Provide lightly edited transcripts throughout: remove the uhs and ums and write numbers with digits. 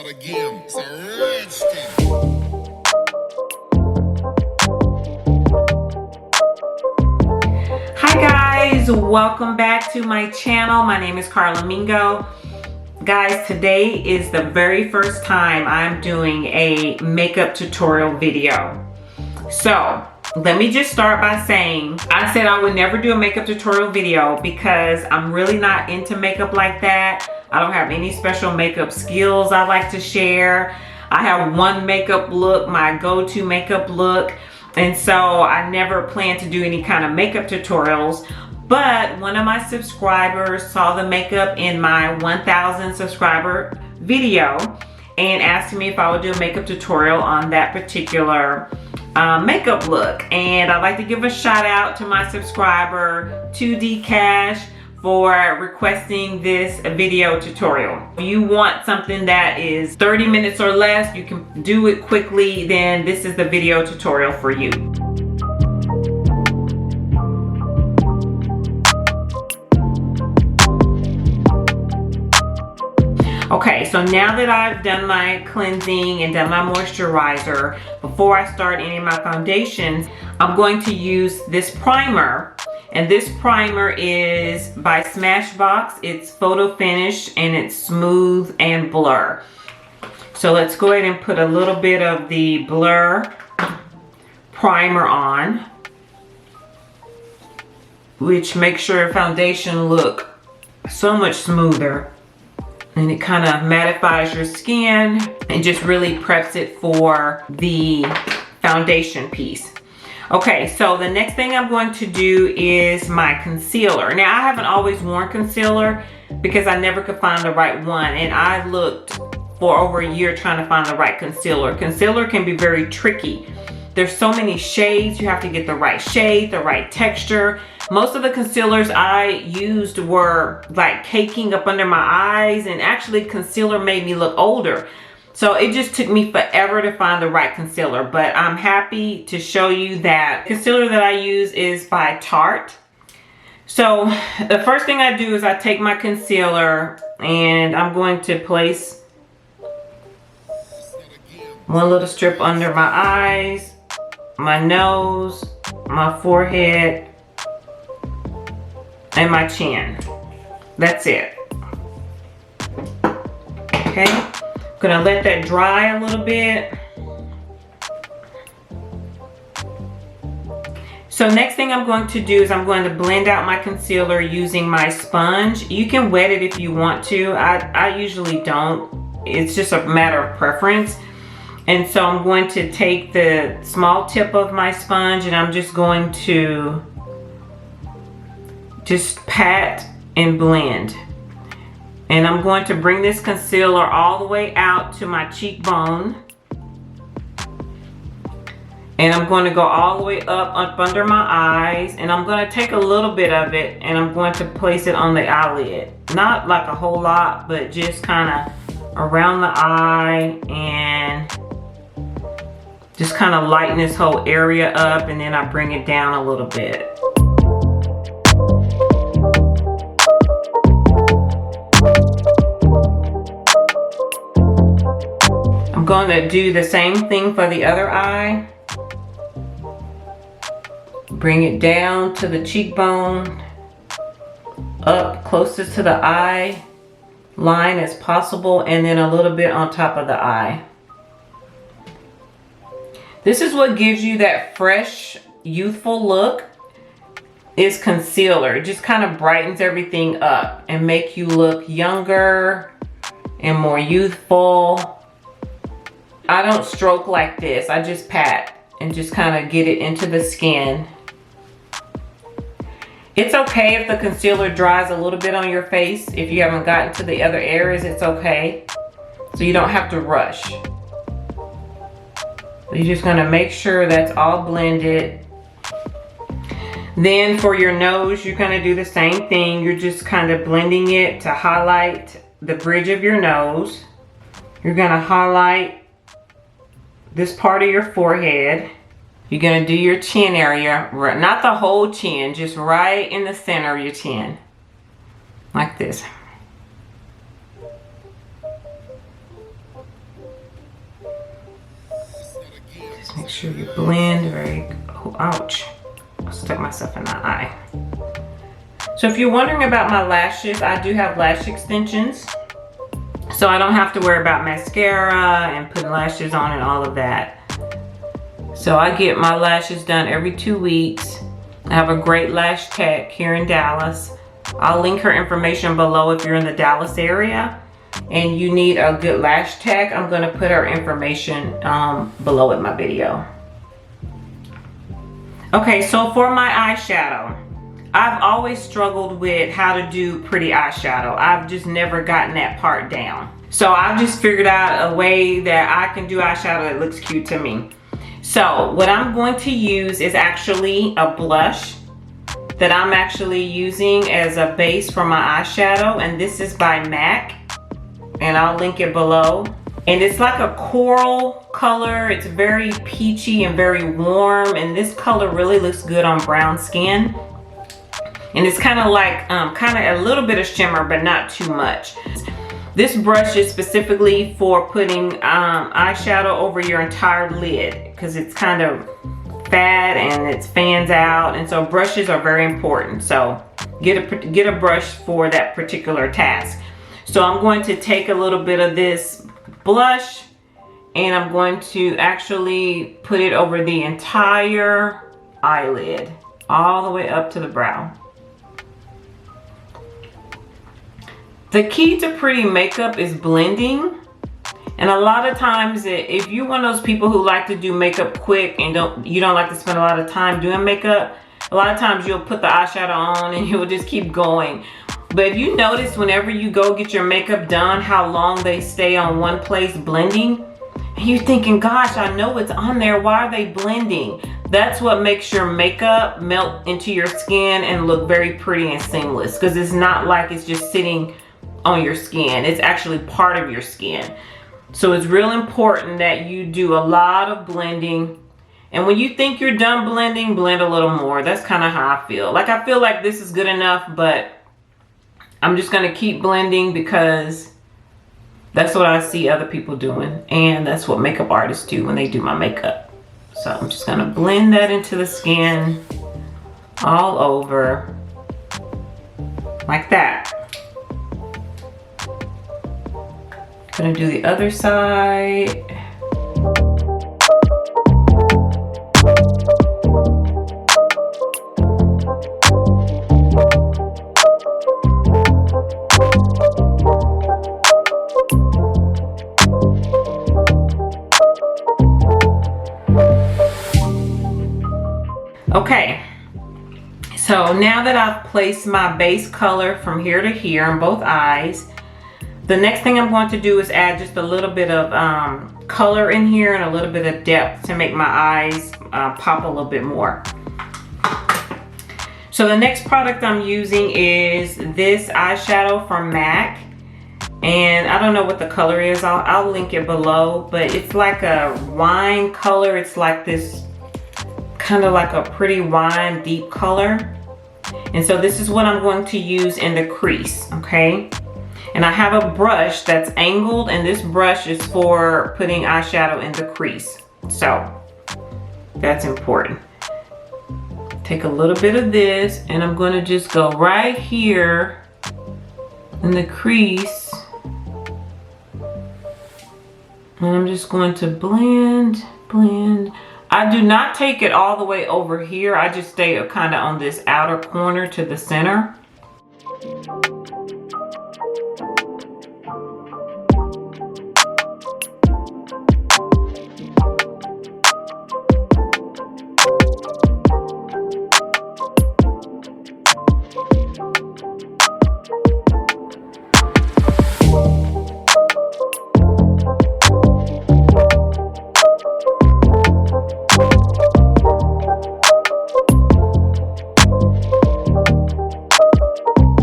again. It's a rich thing. Hi guys, welcome back to my channel. My name is Carla Mingo. Guys, today is the very first time I'm doing a makeup tutorial video. So let me just start by saying, I said I would never do a makeup tutorial video because I'm really not into makeup like that. I don't have any special makeup skills I like to share. I have one makeup look, my go-to makeup look. And so I never plan to do any kind of makeup tutorials. But one of my subscribers saw the makeup in my 1,000 subscriber video and asked me if I would do a makeup tutorial on that particular makeup look. And I'd like to give a shout out to my subscriber 2D Cash for requesting this video tutorial. If you want something that is 30 minutes or less, you can do it quickly, then this is the video tutorial for you. Okay, so now that I've done my cleansing and done my moisturizer, before I start any of my foundations, I'm going to use this primer. And this primer is by Smashbox. It's photo finish and it's smooth and blur. So let's go ahead and put a little bit of the blur primer on, which makes your foundation look so much smoother. And it kind of mattifies your skin and just really preps it for the foundation piece. Okay, so the next thing I'm going to do is my concealer. Now, I haven't always worn concealer because I never could find the right one. And I looked for over a year trying to find the right concealer. Concealer can be very tricky. There's so many shades. You have to get the right shade, the right texture. Most of the concealers I used were like caking up under my eyes, and actually concealer made me look older. So it just took me forever to find the right concealer, but I'm happy to show you that concealer that I use is by Tarte. So the first thing I do is I take my concealer and I'm going to place one little strip under my eyes, my nose, my forehead, and my chin. That's it. Okay. Gonna let that dry a little bit. So next thing I'm going to do is I'm going to blend out my concealer using my sponge. You can wet it if you want to. I usually don't. It's just a matter of preference. And so I'm going to take the small tip of my sponge and I'm just going to just pat and blend. And I'm going to bring this concealer all the way out to my cheekbone. And I'm going to go all the way up under my eyes. And I'm going to take a little bit of it and I'm going to place it on the eyelid. Not like a whole lot, but just kind of around the eye and just kind of lighten this whole area up, and then I bring it down a little bit. I'm going to do the same thing for the other eye. Bring it down to the cheekbone, up closest to the eye line as possible, and then a little bit on top of the eye. This is what gives you that fresh, youthful look, is concealer. It just kind of brightens everything up and make you look younger and more youthful. I don't stroke like this. I just pat and just kind of get it into the skin. It's okay if the concealer dries a little bit on your face. If you haven't gotten to the other areas, it's okay. So you don't have to rush. You're just gonna make sure that's all blended. Then for your nose, you're gonna do the same thing. You're just kind of blending it to highlight the bridge of your nose. You're gonna highlight this part of your forehead. You're gonna do your chin area, not the whole chin, just right in the center of your chin, like this. Make sure you blend very, oh, ouch. I stuck myself in the eye. So if you're wondering about my lashes, I do have lash extensions. So I don't have to worry about mascara and putting lashes on and all of that. So I get my lashes done every 2 weeks. I have a great lash tech here in Dallas. I'll link her information below if you're in the Dallas area and you need a good lash tech. I'm gonna put her information below in my video. Okay, so for my eyeshadow, I've always struggled with how to do pretty eyeshadow. I've just never gotten that part down. So I've just figured out a way that I can do eyeshadow that looks cute to me. So what I'm going to use is actually a blush that I'm actually using as a base for my eyeshadow, and this is by MAC, and I'll link it below. And it's like a coral color. It's very peachy and very warm, and this color really looks good on brown skin. And it's kind of like a little bit of shimmer, but not too much. This brush is specifically for putting eyeshadow over your entire lid because it's kind of fat and it fans out, and so brushes are very important. So get a brush for that particular task. So I'm going to take a little bit of this blush and I'm going to actually put it over the entire eyelid, all the way up to the brow. The key to pretty makeup is blending. And a lot of times, if you're one of those people who like to do makeup quick and you don't like to spend a lot of time doing makeup, a lot of times you'll put the eyeshadow on and you'll just keep going. But if you notice whenever you go get your makeup done, how long they stay on one place blending, and you're thinking, gosh, I know it's on there, why are they blending? That's what makes your makeup melt into your skin and look very pretty and seamless, because it's not like it's just sitting on your skin. It's actually part of your skin. So it's real important that you do a lot of blending. And when you think you're done blending, blend a little more. That's kind of how I feel. Like, I feel like this is good enough, but I'm just going to keep blending because that's what I see other people doing. And that's what makeup artists do when they do my makeup. So I'm just going to blend that into the skin all over like that. Gonna do the other side. Okay, so now that I've placed my base color from here to here on both eyes, the next thing I'm going to do is add just a little bit of color in here and a little bit of depth to make my eyes pop a little bit more. So the next product I'm using is this eyeshadow from MAC. And I don't know what the color is. I'll link it below, but it's like a wine color. It's like this kind of like a pretty wine deep color. And so this is what I'm going to use in the crease, okay? And I have a brush that's angled, and this brush is for putting eyeshadow in the crease. So that's important. Take a little bit of this, and I'm going to just go right here in the crease. And I'm just going to blend. I do not take it all the way over here. I just stay kind of on this outer corner to the center.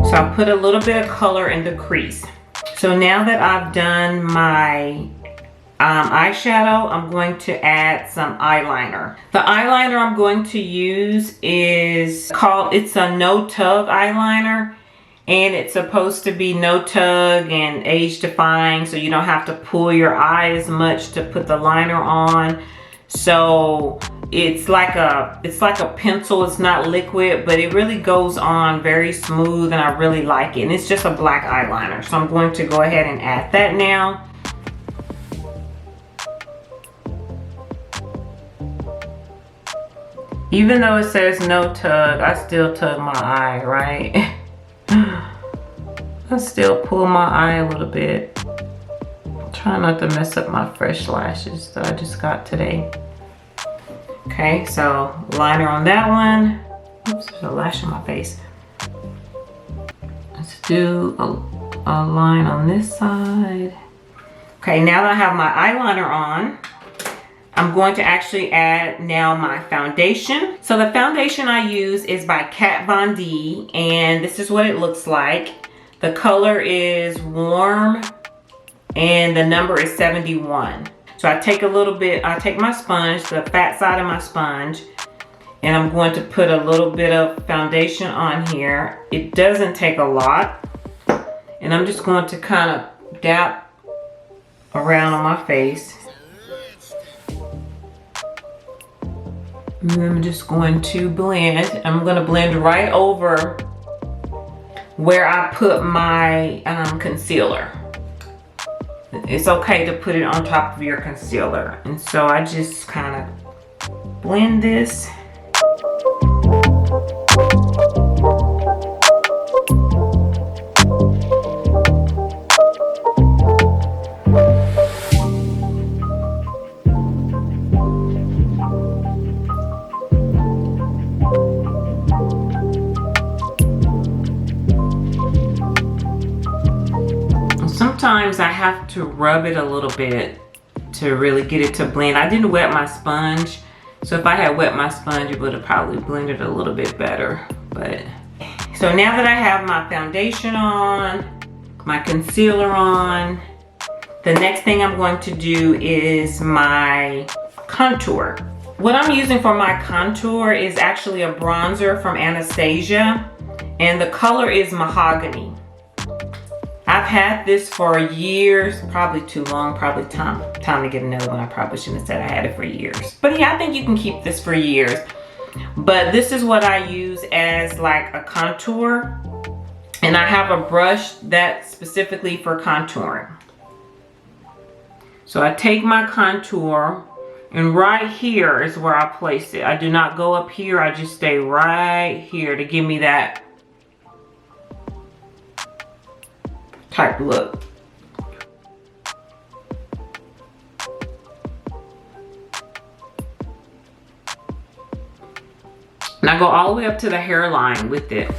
So I'll put a little bit of color in the crease. So now that I've done my eyeshadow, I'm going to add some eyeliner. The eyeliner I'm going to use is it's a No Tug eyeliner, and it's supposed to be no tug and age defying, so you don't have to pull your eye as much to put the liner on. So it's like a pencil. It's not liquid, but it really goes on very smooth, and I really like it. And it's just a black eyeliner. So I'm going to go ahead and add that now. Even though it says no tug, I still tug my eye, right? I still pull my eye a little bit. Try not to mess up my fresh lashes that I just got today. Okay, so liner on that one. Oops, there's a lash on my face. Let's do a line on this side. Okay, now that I have my eyeliner on, I'm going to actually add now my foundation. So the foundation I use is by Kat Von D, and this is what it looks like. The color is warm, and the number is 71. So I take a little bit, I take my sponge, the fat side of my sponge, and I'm going to put a little bit of foundation on here. It doesn't take a lot, and I'm just going to kind of dab around on my face. And I'm just going to blend. I'm going to blend right over where I put my concealer. It's okay to put it on top of your concealer. And so I just kind of blend this. Sometimes I have to rub it a little bit to really get it to blend. I didn't wet my sponge, so if I had wet my sponge, it would have probably blended a little bit better. But so now that I have my foundation on, my concealer on, the next thing I'm going to do is my contour. What I'm using for my contour is actually a bronzer from Anastasia, and the color is Mahogany. I've had this for years, probably too long, probably time to get another one. I probably shouldn't have said I had it for years. But yeah, I think you can keep this for years. But this is what I use as like a contour. And I have a brush that's specifically for contouring. So I take my contour, and right here is where I place it. I do not go up here, I just stay right here to give me that type look. And I go all the way up to the hairline with it.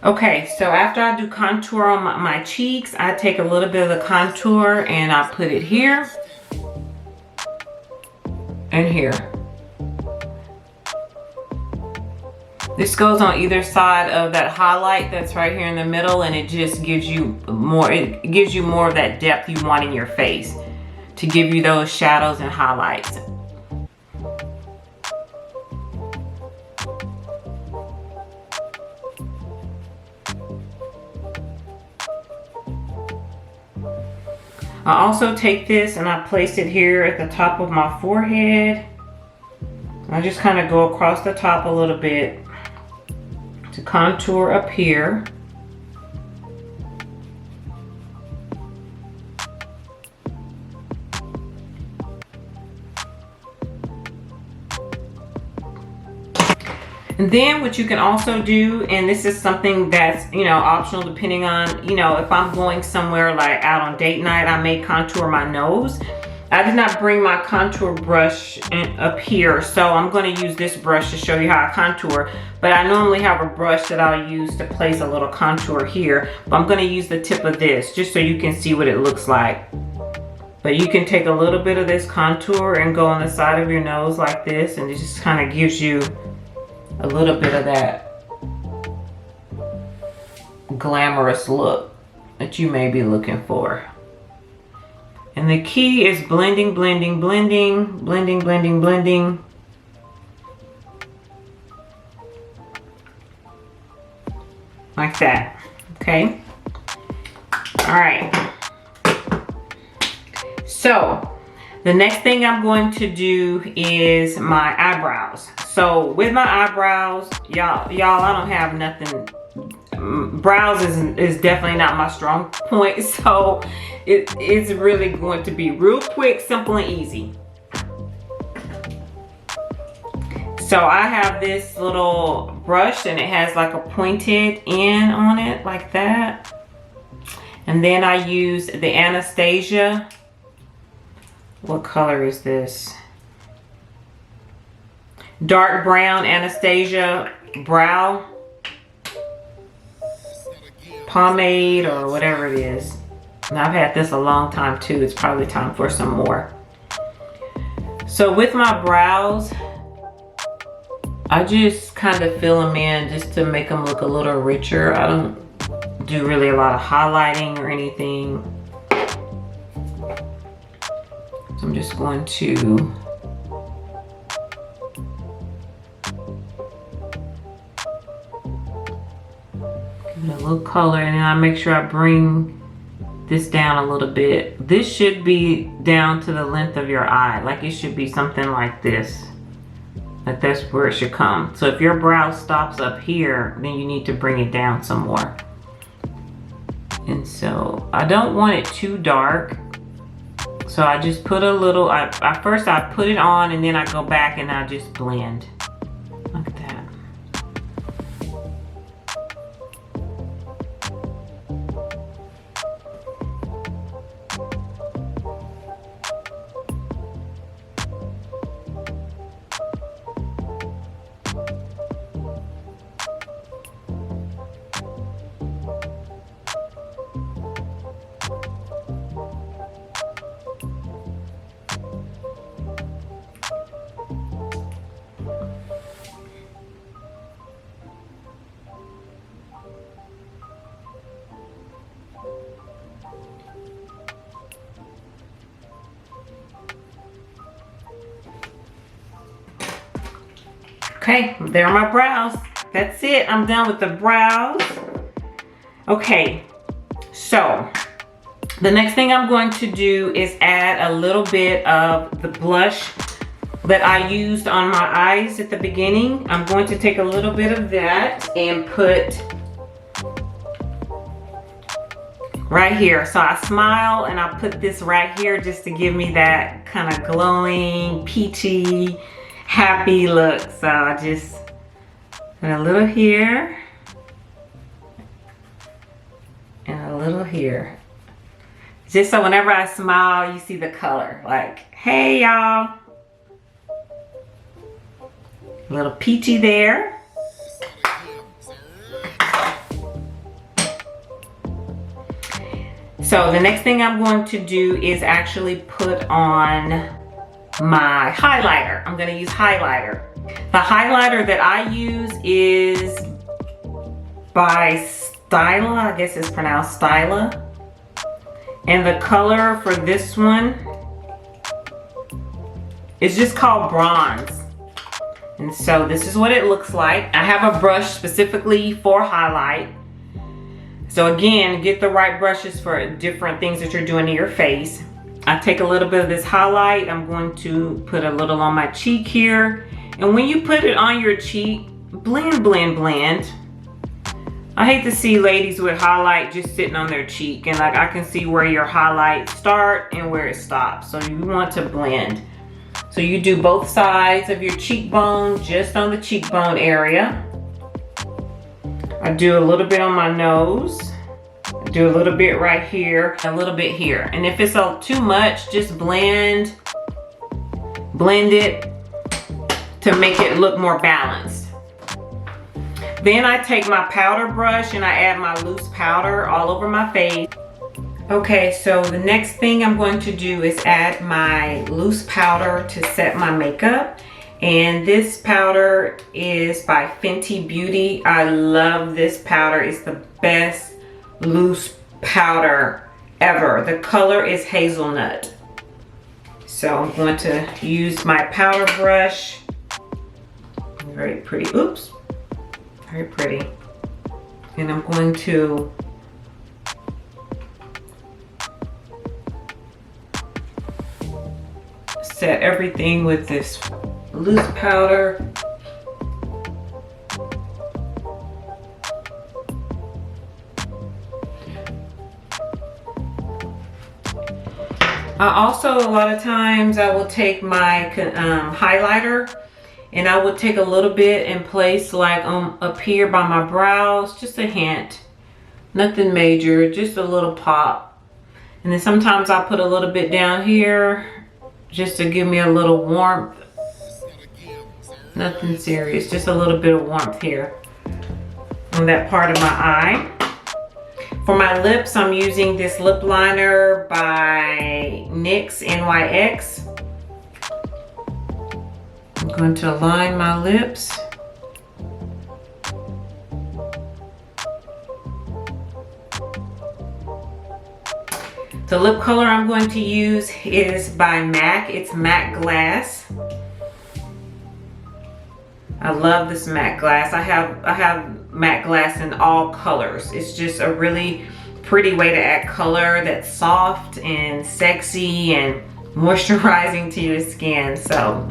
Okay, so after I do contour on my cheeks, I take a little bit of the contour and I put it here and here. This goes on either side of that highlight that's right here in the middle, and it just gives you more, it gives you more of that depth you want in your face to give you those shadows and highlights. I also take this and I place it here at the top of my forehead. I just kind of go across the top a little bit to contour up here. And then what you can also do, and this is something that's, you know, optional depending on, you know, if I'm going somewhere like out on date night, I may contour my nose. I did not bring my contour brush up here, so I'm going to use this brush to show you how I contour. But I normally have a brush that I'll use to place a little contour here. But I'm going to use the tip of this just so you can see what it looks like. But you can take a little bit of this contour and go on the side of your nose like this, and it just kind of gives you a little bit of that glamorous look that you may be looking for. And the key is blending, blending, blending, blending, blending, blending. Like that, okay? All right. So the next thing I'm going to do is my eyebrows. So with my eyebrows, y'all, I don't have nothing. Brows is definitely not my strong point. So it's really going to be real quick, simple, and easy. So I have this little brush and it has like a pointed end on it like that. And then I use the Anastasia. What color is this? Dark brown Anastasia brow pomade or whatever it is. And I've had this a long time too. It's probably time for some more. So with my brows, I just kind of fill them in just to make them look a little richer. I don't do really a lot of highlighting or anything. So I'm just going to give it a little color, and then I make sure I bring this down a little bit. This should be down to the length of your eye. Like it should be something like this. Like that's where it should come. So if your brow stops up here, then you need to bring it down some more. And so I don't want it too dark. So I just put a little, first I put it on and then I go back and I just blend like that. Okay, there are my brows. That's it. I'm done with the brows. Okay, so the next thing I'm going to do is add a little bit of the blush that I used on my eyes at the beginning. I'm going to take a little bit of that and put right here. So I smile and I put this right here just to give me that kind of glowing, peachy, happy look. So I just put a little here and a little here, just so whenever I smile you see the color, like, hey y'all, a little peachy there. So the next thing I'm going to do is actually put on my highlighter. I'm going to use highlighter. The highlighter that I use is by Stila. I guess it's pronounced Stila. And the color for this one is just called Bronze. And so this is what it looks like. I have a brush specifically for highlight. So again, get the right brushes for different things that you're doing to your face. I take a little bit of this highlight. I'm going to put a little on my cheek here. And when you put it on your cheek, blend, blend, blend. I hate to see ladies with highlight just sitting on their cheek. And like I can see where your highlights start and where it stops. So you want to blend. So you do both sides of your cheekbone, just on the cheekbone area. I do a little bit on my nose. Do a little bit right here, a little bit here. And if it's too much, just blend it to make it look more balanced. Then I take my powder brush and I add my loose powder all over my face. Okay, so the next thing I'm going to do is add my loose powder to set my makeup. And this powder is by Fenty Beauty. I love this powder. It's the best loose powder ever. The color is Hazelnut. So I'm going to use my powder brush. Very pretty, oops, very pretty. And I'm going to set everything with this loose powder. Also, a lot of times I will take my highlighter and I will take a little bit and place like up here by my brows, just a hint, nothing major, just a little pop. And then sometimes I'll put a little bit down here just to give me a little warmth. Nothing serious, just a little bit of warmth here on that part of my eye. For my lips, I'm using this lip liner by NYX NYX. I'm going to line my lips. The lip color I'm going to use is by MAC. It's matte glass. I love this matte glass. I have matte glass in all colors. It's just a really pretty way to add color that's soft and sexy and moisturizing to your skin. So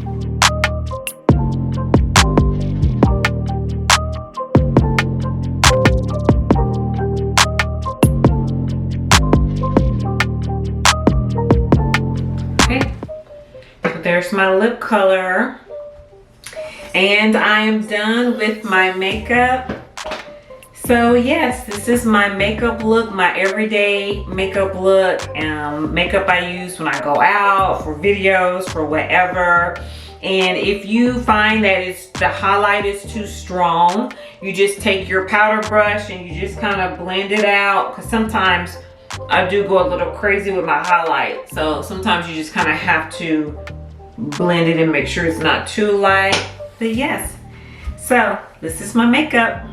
okay, so there's my lip color. And I am done with my makeup. So yes, this is my makeup look, my everyday makeup look. Makeup I use when I go out, for videos, for whatever. And if you find that the highlight is too strong, you just take your powder brush and you just kind of blend it out. Because sometimes I do go a little crazy with my highlight. So sometimes you just kind of have to blend it and make sure it's not too light. But yes, so this is my makeup.